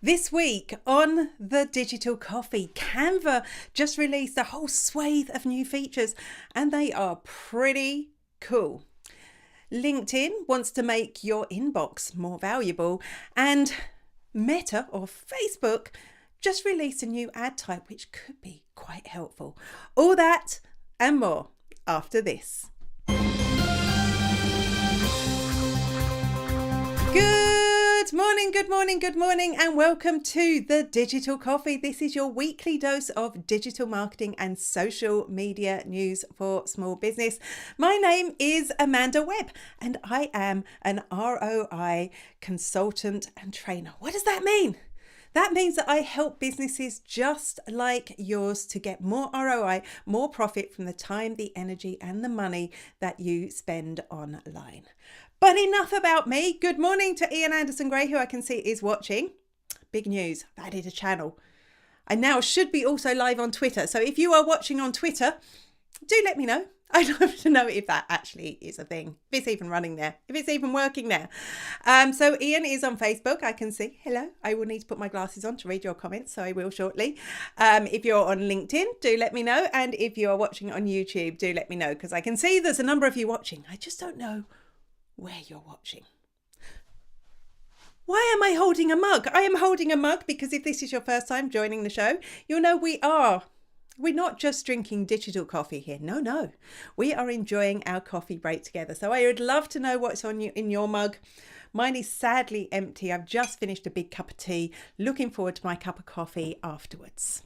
This week on the Digital Coffee, Canva just released a whole swathe of new features and they are pretty cool. LinkedIn wants to make your inbox more valuable, and Meta or Facebook just released a new ad type which could be quite helpful. All that and more after this. Good morning, and welcome to the Digital Coffee. This is your weekly dose of digital marketing and social media news for small business. My name is Amanda Webb, and I am an ROI consultant and trainer. What does that mean? That means that I help businesses just like yours to get more ROI, more profit from the time, the energy, and the money that you spend online. But enough about me. Good morning to Ian Anderson Gray, who I can see is watching. Big news, I've added a channel. I now should be also live on Twitter. So if you are watching on Twitter, do let me know. I'd love to know if that actually is a thing, if it's even running there, if it's even working there. So Ian is on Facebook, I can see. Hello. I will need to put my glasses on to read your comments, so I will shortly. If you're on LinkedIn, do let me know. And if you are watching on YouTube, do let me know, because I can see there's a number of you watching. I just don't know where you're watching. Why am I holding a mug? I am holding a mug because if this is your first time joining the show, you'll know we're not just drinking digital coffee here. No. We are enjoying our coffee break together. So I would love to know what's on you in your mug. Mine is sadly empty. I've just finished a big cup of tea. Looking forward to my cup of coffee afterwards.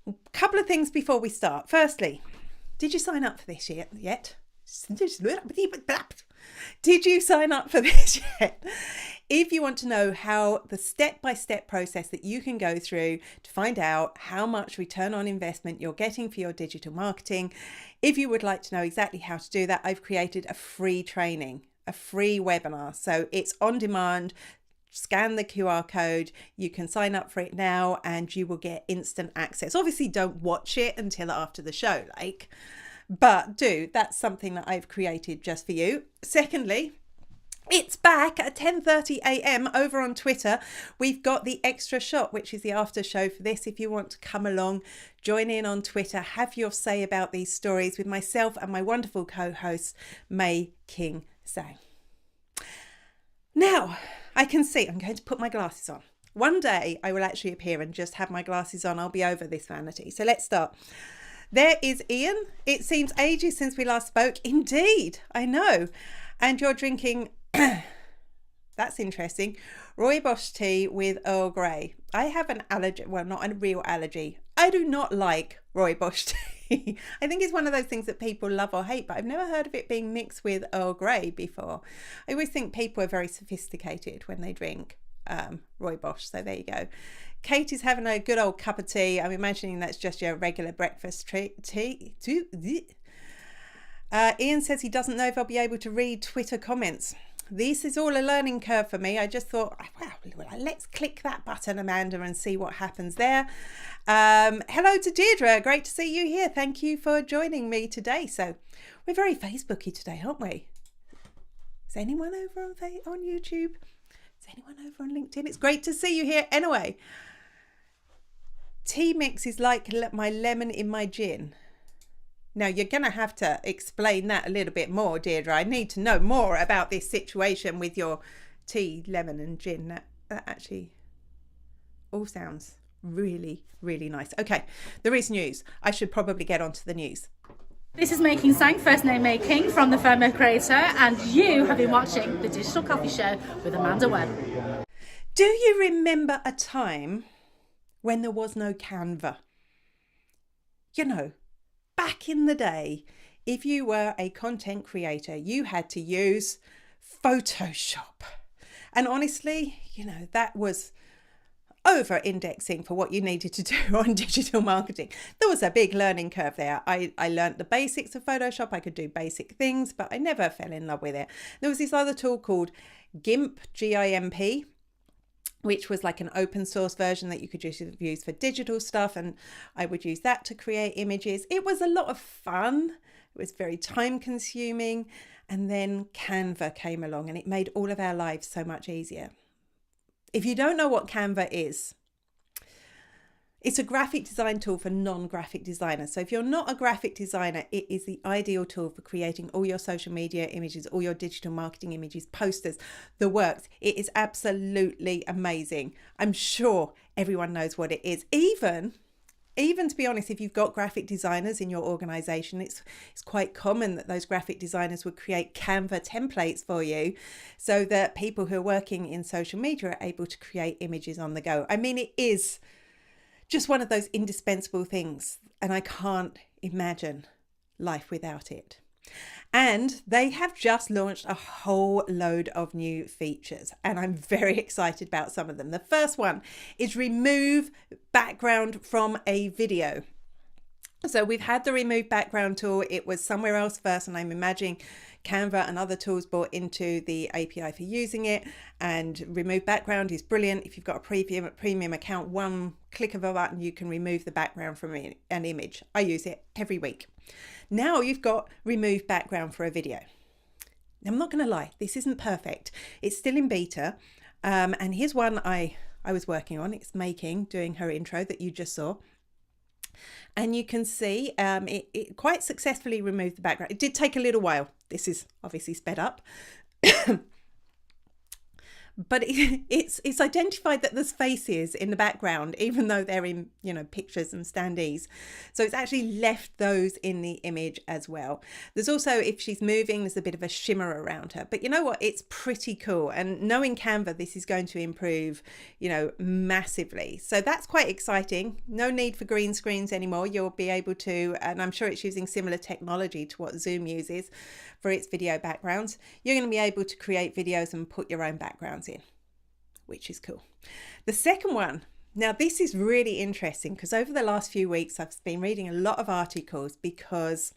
A couple of things before we start. Firstly, did you sign up for this yet? Did you sign up for this yet? If you want to know how the step-by-step process that you can go through to find out how much return on investment you're getting for your digital marketing, if you would like to know exactly how to do that, I've created a free training, a free webinar. So it's on demand. Scan the QR code. You can sign up for it now and you will get instant access. Obviously, don't watch it until after the show, but that's something that I've created just for you. Secondly, it's back at 10:30 a.m. over on Twitter. We've got the extra shot, which is the after show for this. If you want to come along, join in on Twitter, have your say about these stories with myself and my wonderful co-host, May King Sang. Now, I can see, I'm going to put my glasses on. One day I will actually appear and just have my glasses on. I'll be over this vanity. So let's start. There is Ian. It seems ages since we last spoke. Indeed, I know. And you're drinking, that's interesting, rooibos tea with Earl Grey. I have an allergy, well, not a real allergy. I do not like rooibos tea. I think it's one of those things that people love or hate, but I've never heard of it being mixed with Earl Grey before. I always think people are very sophisticated when they drink rooibos, so there you go. Kate is having a good old cup of tea. I'm imagining that's just your regular breakfast tea. Ian says he doesn't know if I'll be able to read Twitter comments. This is all a learning curve for me. I just thought, well, let's click that button, Amanda, and see what happens there. Hello to Deirdre. Great to see you here. Thank you for joining me today. So we're very Facebooky today, aren't we? Is anyone over on YouTube? Is anyone over on LinkedIn? It's great to see you here. Anyway, tea mix is like my lemon in my gin. Now, you're going to have to explain that a little bit more, Deirdre. I need to know more about this situation with your tea, lemon and gin. That actually all sounds really, really nice. Okay, there is news. I should probably get onto the news. This is May King Sang, first name May King from the Firma Creator, and you have been watching the Digital Coffee Show with Amanda Webb. Do you remember a time when there was no Canva? You know, back in the day, if you were a content creator, you had to use Photoshop. And honestly, that was over-indexing for what you needed to do on digital marketing. There was a big learning curve there. I learned the basics of Photoshop. I could do basic things, but I never fell in love with it. There was this other tool called GIMP, G-I-M-P, which was like an open source version that you could just use for digital stuff. And I would use that to create images. It was a lot of fun. It was very time consuming. And then Canva came along and it made all of our lives so much easier. If you don't know what Canva is, it's a graphic design tool for non-graphic designers. So if you're not a graphic designer, it is the ideal tool for creating all your social media images, all your digital marketing images, posters, the works. It is absolutely amazing. I'm sure everyone knows what it is. Even to be honest, if you've got graphic designers in your organization, it's quite common that those graphic designers would create Canva templates for you so that people who are working in social media are able to create images on the go. I mean, it is just one of those indispensable things, and I can't imagine life without it. And they have just launched a whole load of new features, and I'm very excited about some of them. The first one is remove background from a video. So we've had the remove background tool. It was somewhere else first, and I'm imagining Canva and other tools brought into the API for using it. And remove background is brilliant. If you've got a premium account, one click of a button, you can remove the background from an image. I use it every week. Now you've got remove background for a video. I'm not going to lie, this isn't perfect. It's still in beta. And here's one I was working on. It's doing her intro that you just saw. And you can see it quite successfully removed the background. It did take a little while. This is obviously sped up. But it's identified that there's faces in the background, even though they're in, pictures and standees. So it's actually left those in the image as well. There's also, if she's moving, there's a bit of a shimmer around her. But you know what? It's pretty cool. And knowing Canva, this is going to improve, massively. So that's quite exciting. No need for green screens anymore. You'll be able to, and I'm sure it's using similar technology to what Zoom uses for its video backgrounds. You're going to be able to create videos and put your own backgrounds in, which is cool. The second one, now this is really interesting because over the last few weeks I've been reading a lot of articles because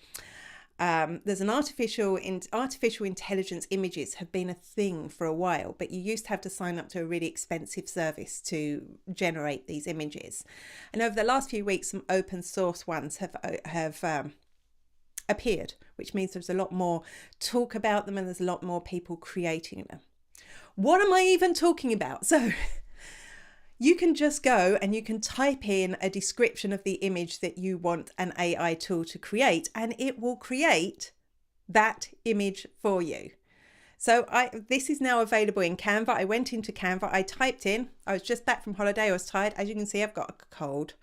there's an artificial intelligence images have been a thing for a while, but you used to have to sign up to a really expensive service to generate these images. And over the last few weeks, some open source ones have appeared, which means there's a lot more talk about them and there's a lot more people creating them. What am I even talking about? So you can just go and you can type in a description of the image that you want an AI tool to create, and it will create that image for you. So this is now available in Canva. I went into Canva, I typed in, I was just back from holiday, I was tired. As you can see, I've got a cold.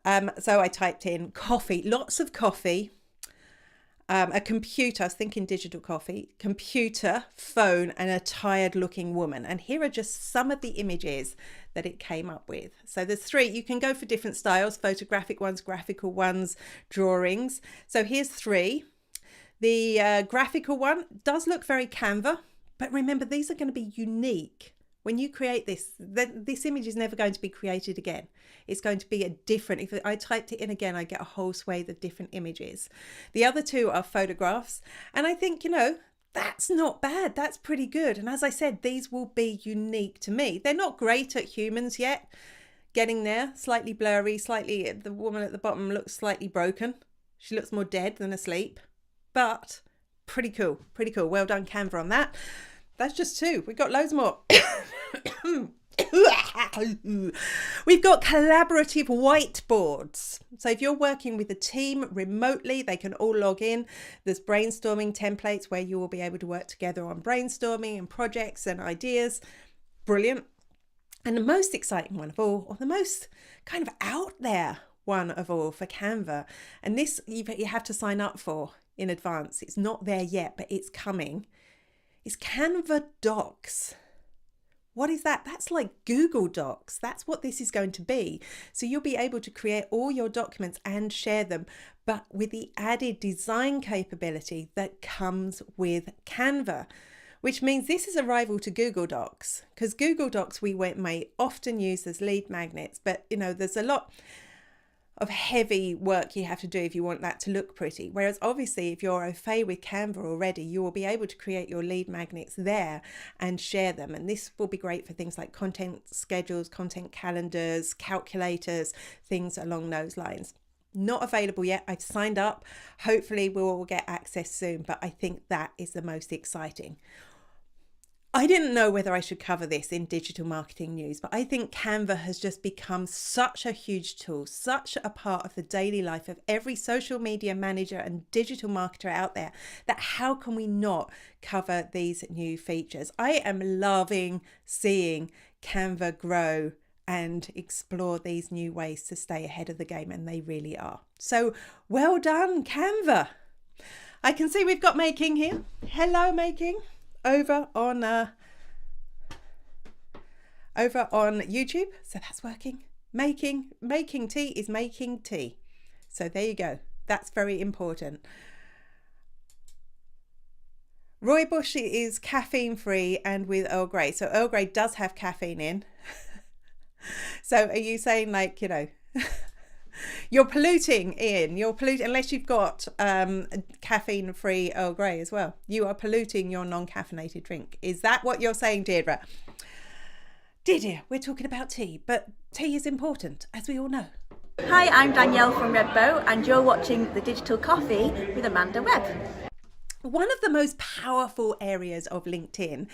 So I typed in coffee, lots of coffee. A computer, I was thinking digital coffee, computer, phone, and a tired looking woman. And here are just some of the images that it came up with. So there's three. You can go for different styles, photographic ones, graphical ones, drawings. So here's three. The graphical one does look very Canva, but remember, these are going to be unique. When you create this image is never going to be created again. It's going to be a different, if I typed it in again, I get a whole swathe of different images. The other two are photographs. And I think, that's not bad. That's pretty good. And as I said, these will be unique to me. They're not great at humans yet. Getting there, slightly blurry, the woman at the bottom looks slightly broken. She looks more dead than asleep, but pretty cool. Pretty cool. Well done, Canva, on that. That's just two. We've got loads more. We've got collaborative whiteboards. So if you're working with a team remotely, they can all log in. There's brainstorming templates where you will be able to work together on brainstorming and projects and ideas. Brilliant. And the most exciting one of all, or the most kind of out there one of all for Canva, and this you have to sign up for in advance. It's not there yet, but it's coming. Is Canva Docs. What is that? That's like Google Docs. That's what this is going to be. So you'll be able to create all your documents and share them, but with the added design capability that comes with Canva, which means this is a rival to Google Docs, because Google Docs we may often use as lead magnets, but there's a lot of heavy work you have to do if you want that to look pretty. Whereas obviously if you're au fait with Canva already, you will be able to create your lead magnets there and share them. And this will be great for things like content schedules, content calendars, calculators, things along those lines. Not available yet. I've signed up. Hopefully we will get access soon, but I think that is the most exciting. I didn't know whether I should cover this in digital marketing news, but I think Canva has just become such a huge tool, such a part of the daily life of every social media manager and digital marketer out there, that how can we not cover these new features? I am loving seeing Canva grow and explore these new ways to stay ahead of the game, and they really are. So well done, Canva. I can see we've got Making here. Hello, Making. Over on YouTube, so that's working. Making tea is making tea, so there you go. That's very important. Roy Bush is caffeine free and with Earl Grey, so Earl Grey does have caffeine in. So are you saying, like, you know, you're polluting, Ian? You're polluting unless you've got caffeine-free Earl Grey as well. You are polluting your non-caffeinated drink. Is that what you're saying, Deirdre? Deirdre, we're talking about tea, but tea is important, as we all know. Hi, I'm Danielle from Redbow, and you're watching The Digital Coffee with Amanda Webb. One of the most powerful areas of LinkedIn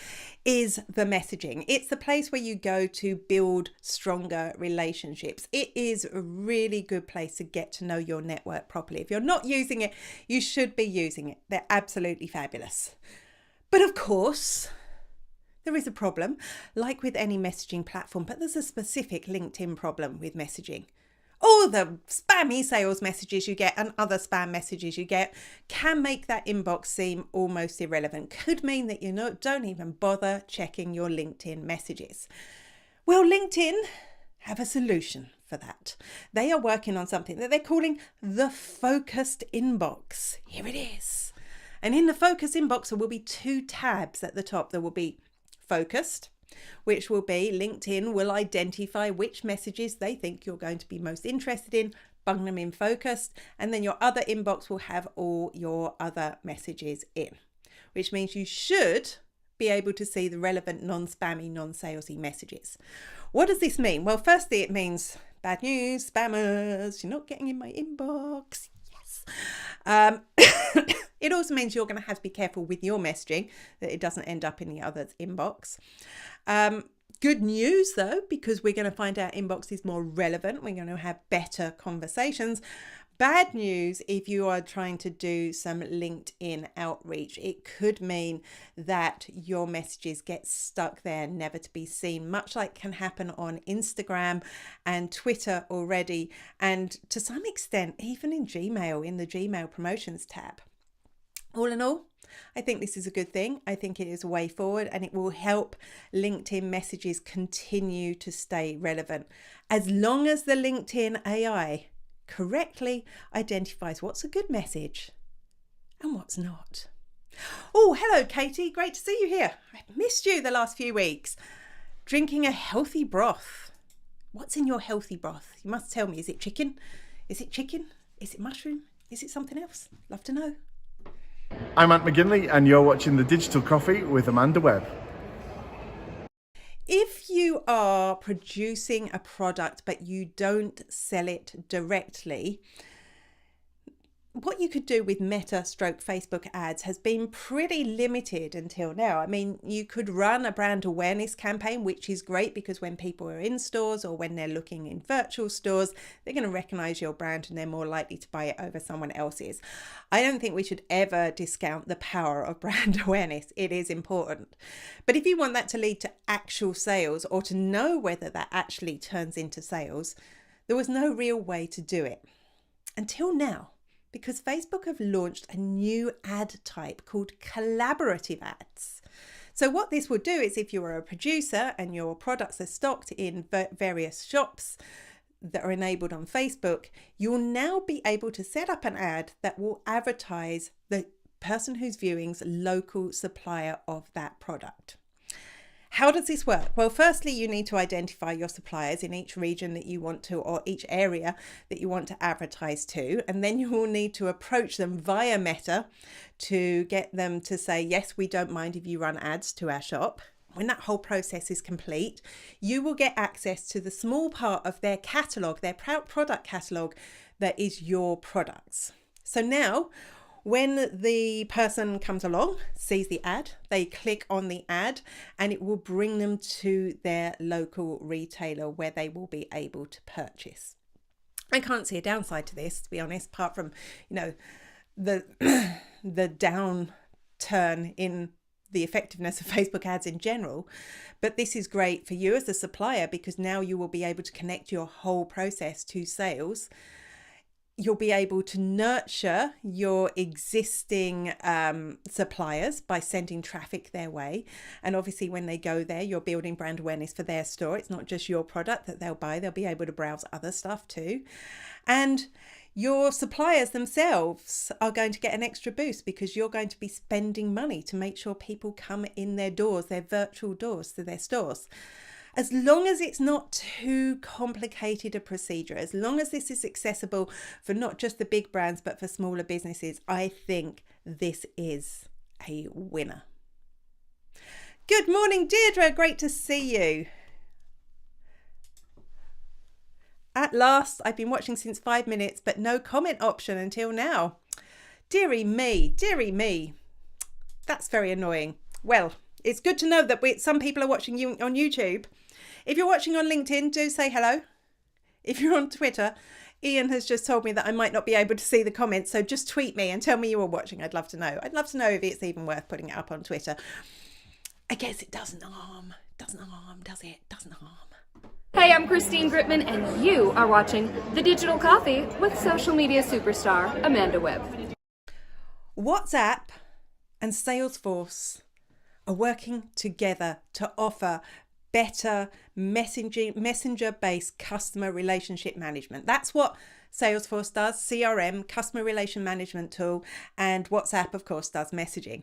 is the messaging. It's the place where you go to build stronger relationships. It is a really good place to get to know your network properly. If you're not using it, you should be using it. They're absolutely fabulous. But of course, there is a problem, like with any messaging platform, but there's a specific LinkedIn problem with messaging. All the spammy sales messages you get and other spam messages you get can make that inbox seem almost irrelevant. Could mean that you don't even bother checking your LinkedIn messages. Well, LinkedIn have a solution for that. They are working on something that they're calling the focused inbox. Here it is. And in the focused inbox, there will be two tabs at the top. There will be focused, which will be LinkedIn will identify which messages they think you're going to be most interested in, bung them in focused, and then your other inbox will have all your other messages in, which means you should be able to see the relevant non-spammy, non-salesy messages. What does this mean? Well, firstly, it means bad news, spammers, you're not getting in my inbox. Yes. It also means you're going to have to be careful with your messaging, that it doesn't end up in the other's inbox. Good news though, because we're going to find our inbox is more relevant. We're going to have better conversations. Bad news, if you are trying to do some LinkedIn outreach, it could mean that your messages get stuck there, never to be seen, much like can happen on Instagram and Twitter already, and to some extent, even in Gmail, in the Gmail promotions tab. All in all, I think this is a good thing. I think it is a way forward, and it will help LinkedIn messages continue to stay relevant as long as the LinkedIn AI correctly identifies what's a good message and what's not. Oh, hello, Katie. Great to see you here. I've missed you the last few weeks. Drinking a healthy broth. What's in your healthy broth? You must tell me. Is it chicken? Is it chicken? Is it mushroom? Is it something else? Love to know. I'm Ant McGinley, and you're watching The Digital Coffee with Amanda Webb. If you are producing a product but you don't sell it directly, what you could do with Facebook ads has been pretty limited until now. I mean, you could run a brand awareness campaign, which is great because when people are in stores or when they're looking in virtual stores, they're going to recognize your brand and they're more likely to buy it over someone else's. I don't think we should ever discount the power of brand awareness. It is important. But if you want that to lead to actual sales or to know whether that actually turns into sales, there was no real way to do it until now, because Facebook have launched a new ad type called collaborative ads. So what this will do is, if you are a producer and your products are stocked in various shops that are enabled on Facebook, you'll now be able to set up an ad that will advertise the person who's viewing's local supplier of that product. How does this work? Well, firstly, you need to identify your suppliers in each region that you want to, or each area that you want to advertise to. And then you will need to approach them via Meta to get them to say, yes, we don't mind if you run ads to our shop. When that whole process is complete, you will get access to the small part of their catalogue, their product catalogue, that is your products. So now, When the person comes along, sees the ad, they click on the ad and it will bring them to their local retailer where they will be able to purchase. I can't see a downside to this, to be honest, apart from, the the downturn in the effectiveness of Facebook ads in general. But this is great for you as a supplier because now you will be able to connect your whole process to sales. You'll be able to nurture your existing suppliers by sending traffic their way. And obviously when they go there, you're building brand awareness for their store. It's not just your product that they'll buy. They'll be able to browse other stuff too. And your suppliers themselves are going to get an extra boost because you're going to be spending money to make sure people come in their doors, their virtual doors to their stores. As long as it's not too complicated a procedure, as long as this is accessible for not just the big brands, but for smaller businesses, I think this is a winner. Good morning, Deirdre. Great to see you. At last, I've been watching since 5 minutes, but no comment option until now. Dearie me. That's very annoying. Well, it's good to know that some people are watching you on YouTube. If you're watching on LinkedIn, do say hello. If you're on Twitter, Ian has just told me that I might not be able to see the comments, so just tweet me and tell me you are watching. I'd love to know. I'd love to know if it's even worth putting it up on Twitter. I guess it doesn't harm. Doesn't harm, does it? Doesn't harm. Hey, I'm Christine Gritman, and you are watching The Digital Coffee with social media superstar Amanda Webb. WhatsApp and Salesforce are working together to offer better messenger-based customer relationship management. That's what Salesforce does, CRM, customer relation management tool, and WhatsApp, of course, does messaging.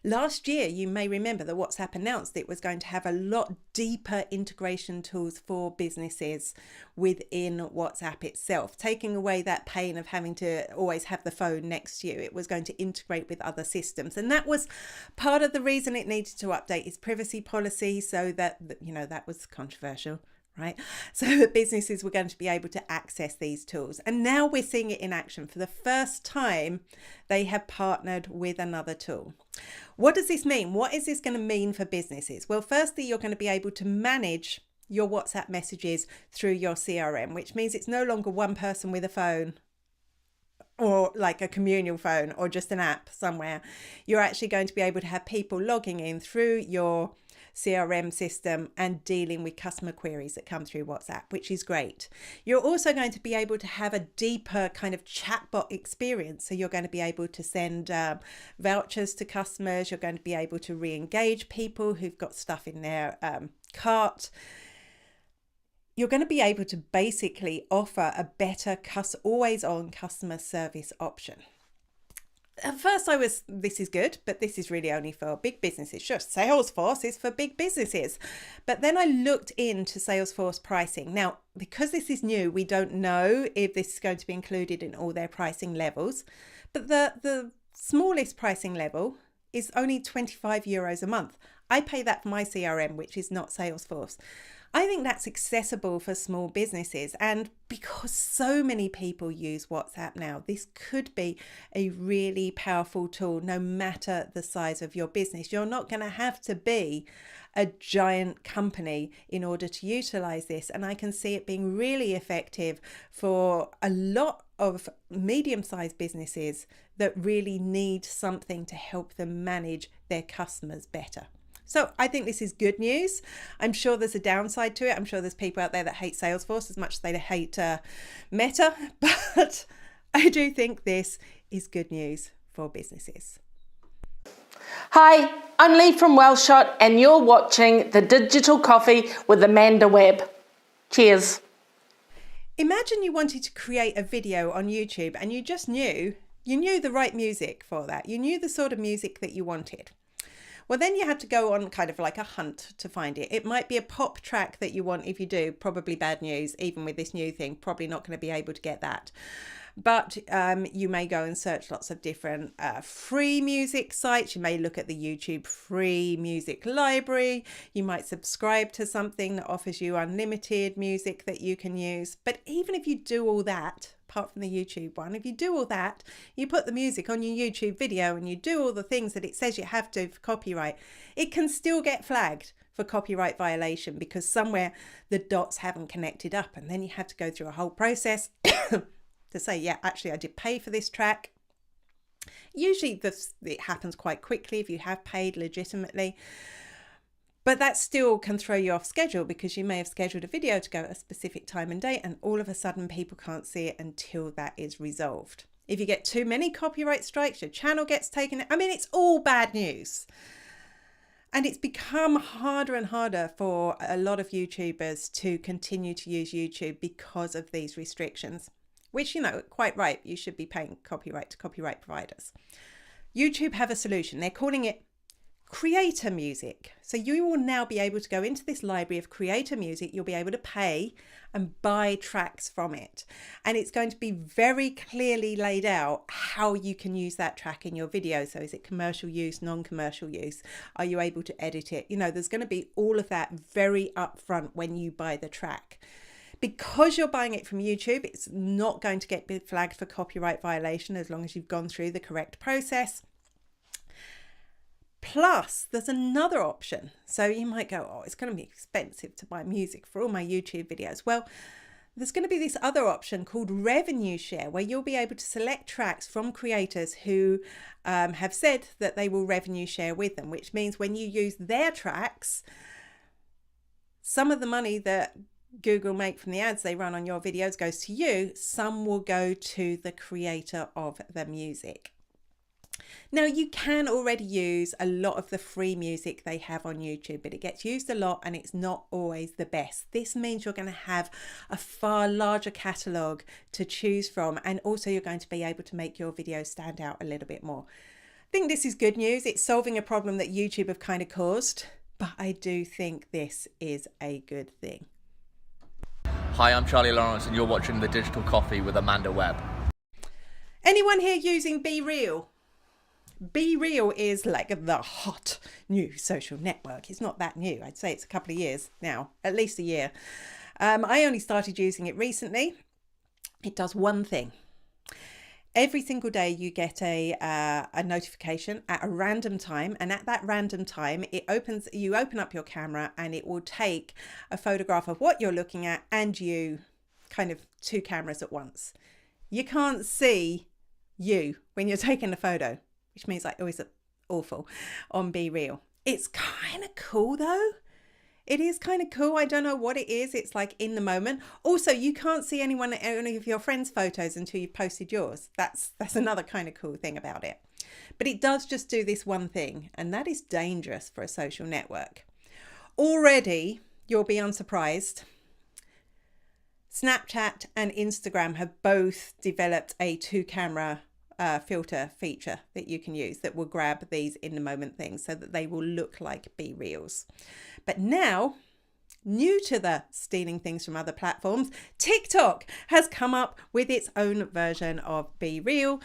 Last year, you may remember that WhatsApp announced it was going to have a lot deeper integration tools for businesses within WhatsApp itself, taking away that pain of having to always have the phone next to you. It was going to integrate with other systems. And that was part of the reason it needed to update its privacy policy, so that, that was controversial. Right? So that businesses were going to be able to access these tools. And now we're seeing it in action. For the first time, they have partnered with another tool. What does this mean? What is this going to mean for businesses? Well, firstly, you're going to be able to manage your WhatsApp messages through your CRM, which means it's no longer one person with a phone or like a communal phone or just an app somewhere. You're actually going to be able to have people logging in through your CRM system and dealing with customer queries that come through WhatsApp, which is great. You're also going to be able to have a deeper kind of chatbot experience. So you're going to be able to send vouchers to customers. You're going to be able to re-engage people who've got stuff in their cart. You're going to be able to basically offer a better always-on customer service option. At first this is good, but this is really only for big businesses. Sure, Salesforce is for big businesses. But then I looked into Salesforce pricing. Now, because this is new, we don't know if this is going to be included in all their pricing levels. But the smallest pricing level is only €25 a month. I pay that for my CRM, which is not Salesforce. I think that's accessible for small businesses, and because so many people use WhatsApp now, this could be a really powerful tool no matter the size of your business. You're not going to have to be a giant company in order to utilize this, and I can see it being really effective for a lot of medium-sized businesses that really need something to help them manage their customers better. So I think this is good news. I'm sure there's a downside to it. I'm sure there's people out there that hate Salesforce as much as they hate Meta, but I do think this is good news for businesses. Hi, I'm Lee from Wellshot, and you're watching The Digital Coffee with Amanda Webb. Cheers. Imagine you wanted to create a video on YouTube and you just knew the right music for that. You knew the sort of music that you wanted. Well, then you have to go on kind of like a hunt to find it. It might be a pop track that you want. If you do, probably bad news. Even with this new thing, probably not going to be able to get that. But you may go and search lots of different free music sites. You may look at the YouTube free music library. You might subscribe to something that offers you unlimited music that you can use. But even if you do all that, apart from the YouTube one, if you do all that, you put the music on your YouTube video and you do all the things that it says you have to for copyright, it can still get flagged for copyright violation because somewhere the dots haven't connected up, and then you have to go through a whole process to say, yeah, actually I did pay for this track. Usually it happens quite quickly if you have paid legitimately, but that still can throw you off schedule because you may have scheduled a video to go at a specific time and date, and all of a sudden people can't see it until that is resolved. If you get too many copyright strikes, your channel gets taken. I mean, it's all bad news. And it's become harder and harder for a lot of YouTubers to continue to use YouTube because of these restrictions, which, you know, quite right, you should be paying copyright to copyright providers. YouTube have a solution. They're calling it creator music. So you will now be able to go into this library of creator music. You'll be able to pay and buy tracks from it. And it's going to be very clearly laid out how you can use that track in your video. So is it commercial use, non-commercial use? Are you able to edit it? You know, there's going to be all of that very upfront when you buy the track. Because you're buying it from YouTube, it's not going to get flagged for copyright violation as long as you've gone through the correct process. Plus, there's another option. So you might go, oh, it's going to be expensive to buy music for all my YouTube videos. Well, there's going to be this other option called revenue share, where you'll be able to select tracks from creators who have said that they will revenue share with them, which means when you use their tracks, some of the money that Google make from the ads they run on your videos goes to you. Some will go to the creator of the music. Now, you can already use a lot of the free music they have on YouTube, but it gets used a lot and it's not always the best. This means you're going to have a far larger catalogue to choose from, and also you're going to be able to make your videos stand out a little bit more. I think this is good news. It's solving a problem that YouTube have kind of caused, but I do think this is a good thing. Hi, I'm Charlie Lawrence and you're watching The Digital Coffee with Amanda Webb. Anyone here using BeReal? BeReal is like the hot new social network. It's not that new. I'd say it's a couple of years now, at least a year. I only started using it recently. It does one thing. Every single day you get a notification at a random time, and at that random time you open up your camera and it will take a photograph of what you're looking at and you, kind of two cameras at once. You can't see you when you're taking a photo, which means I always look awful on BeReal. It's kind of cool though. It is kind of cool. I don't know what it is. It's like in the moment. Also, you can't see any of your friends' photos until you've posted yours. That's another kind of cool thing about it. But it does just do this one thing, and that is dangerous for a social network. Already, you'll be unsurprised, Snapchat and Instagram have both developed a two-camera filter feature that you can use that will grab these in the moment things so that they will look like BeReals. But now, new to the stealing things from other platforms, TikTok has come up with its own version of BeReal.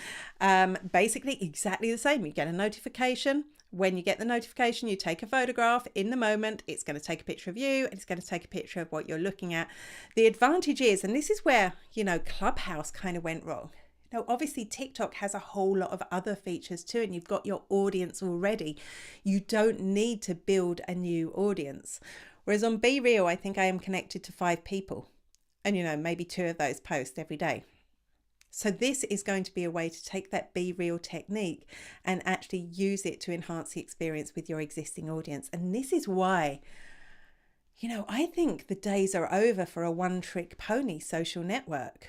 Basically exactly the same. You get a notification. When you get the notification, you take a photograph in the moment. It's going to take a picture of you and it's going to take a picture of what you're looking at. The advantage is, and this is where, you know, Clubhouse kind of went wrong. Now, obviously, TikTok has a whole lot of other features too, and you've got your audience already. You don't need to build a new audience. Whereas on BeReal, I think I am connected to 5 people, and, you know, maybe 2 of those post every day. So this is going to be a way to take that BeReal technique and actually use it to enhance the experience with your existing audience. And this is why, you know, I think the days are over for a one-trick pony social network.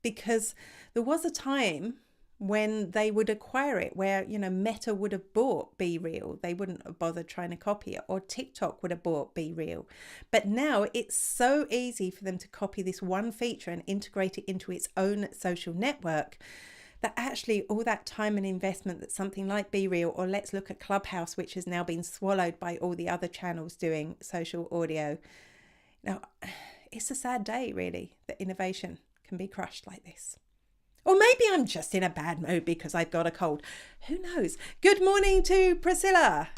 Because there was a time when they would acquire it where, you know, Meta would have bought BeReal. They wouldn't have bothered trying to copy it, or TikTok would have bought BeReal. But now it's so easy for them to copy this one feature and integrate it into its own social network that actually all that time and investment that something like BeReal, or let's look at Clubhouse, which has now been swallowed by all the other channels doing social audio. Now, it's a sad day really that innovation can be crushed like this. Or maybe I'm just in a bad mood because I've got a cold. Who knows? Good morning to Priscilla,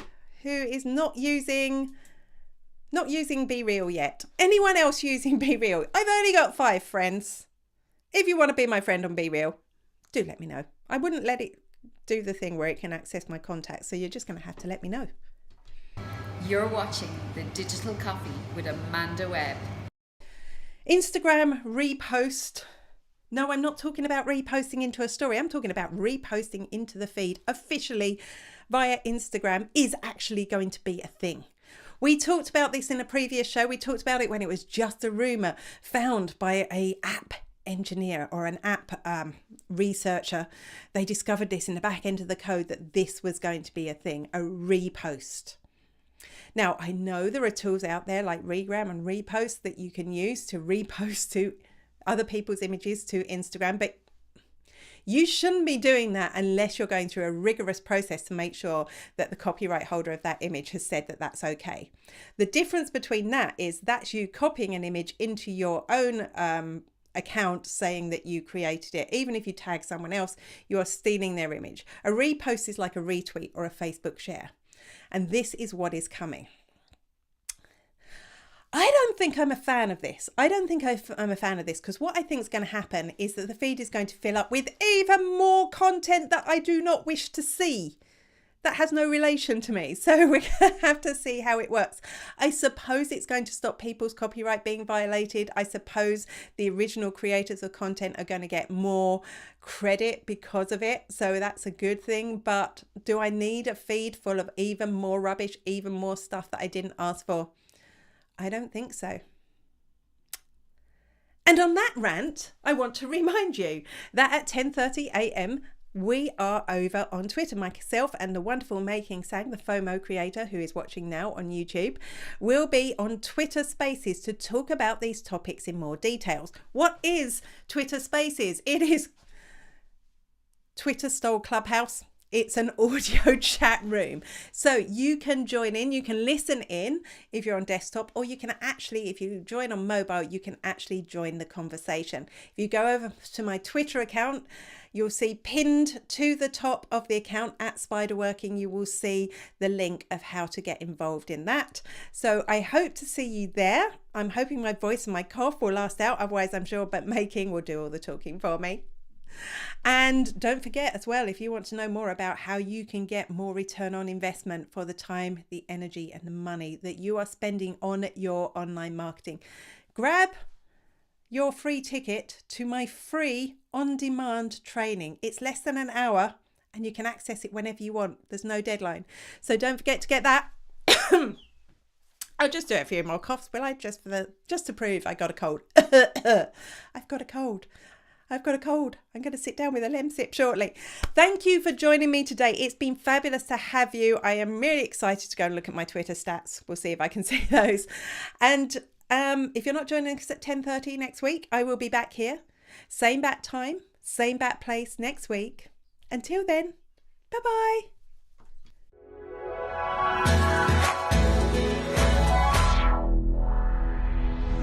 who is not using BeReal yet. Anyone else using BeReal? I've only got 5 friends. If you want to be my friend on BeReal, do let me know. I wouldn't let it do the thing where it can access my contacts, so you're just going to have to let me know. You're watching The Digital Coffee with Amanda Webb. Instagram repost. No, I'm not talking about reposting into a story. I'm talking about reposting into the feed officially via Instagram is actually going to be a thing. We talked about this in a previous show. We talked about it when it was just a rumor found by an app engineer or an app researcher. They discovered this in the back end of the code that this was going to be a thing, a repost. Now, I know there are tools out there like Regram and Repost that you can use to repost to other people's images to Instagram, but you shouldn't be doing that unless you're going through a rigorous process to make sure that the copyright holder of that image has said that that's okay. The difference between that is that's you copying an image into your own account saying that you created it. Even if you tag someone else, you are stealing their image. A repost is like a retweet or a Facebook share. And this is what is coming. I don't think I'm a fan of this. I don't think I'm a fan of this because what I think is going to happen is that the feed is going to fill up with even more content that I do not wish to see. That has no relation to me. So we're going to have to see how it works. I suppose it's going to stop people's copyright being violated. I suppose the original creators of content are going to get more credit because of it. So that's a good thing. But do I need a feed full of even more rubbish, even more stuff that I didn't ask for? I don't think so. And on that rant, I want to remind you that at 10:30 a.m, we are over on Twitter. Myself and the wonderful Making Sang, the FOMO creator who is watching now on YouTube, will be on Twitter Spaces to talk about these topics in more details. What is Twitter Spaces? It is Twitter style Clubhouse. It's an audio chat room. So you can join in, you can listen in if you're on desktop, or you can actually, if you join on mobile, you can actually join the conversation. If you go over to my Twitter account, you'll see pinned to the top of the account at Spiderworking, you will see the link of how to get involved in that. So I hope to see you there. I'm hoping my voice and my cough will last out. Otherwise, I'm sure But Making will do all the talking for me. And don't forget as well, if you want to know more about how you can get more return on investment for the time, the energy and the money that you are spending on your online marketing, grab your free ticket to my free on-demand training. It's less than an hour and you can access it whenever you want. There's no deadline. So don't forget to get that. I'll just do a few more coughs, will I? Just to prove I got a cold. I've got a cold. I'm going to sit down with a Lemsip shortly. Thank you for joining me today. It's been fabulous to have you. I am really excited to go and look at my Twitter stats. We'll see if I can see those. And if you're not joining us at 10:30 next week, I will be back here. Same bat time, same bat place next week. Until then, bye-bye.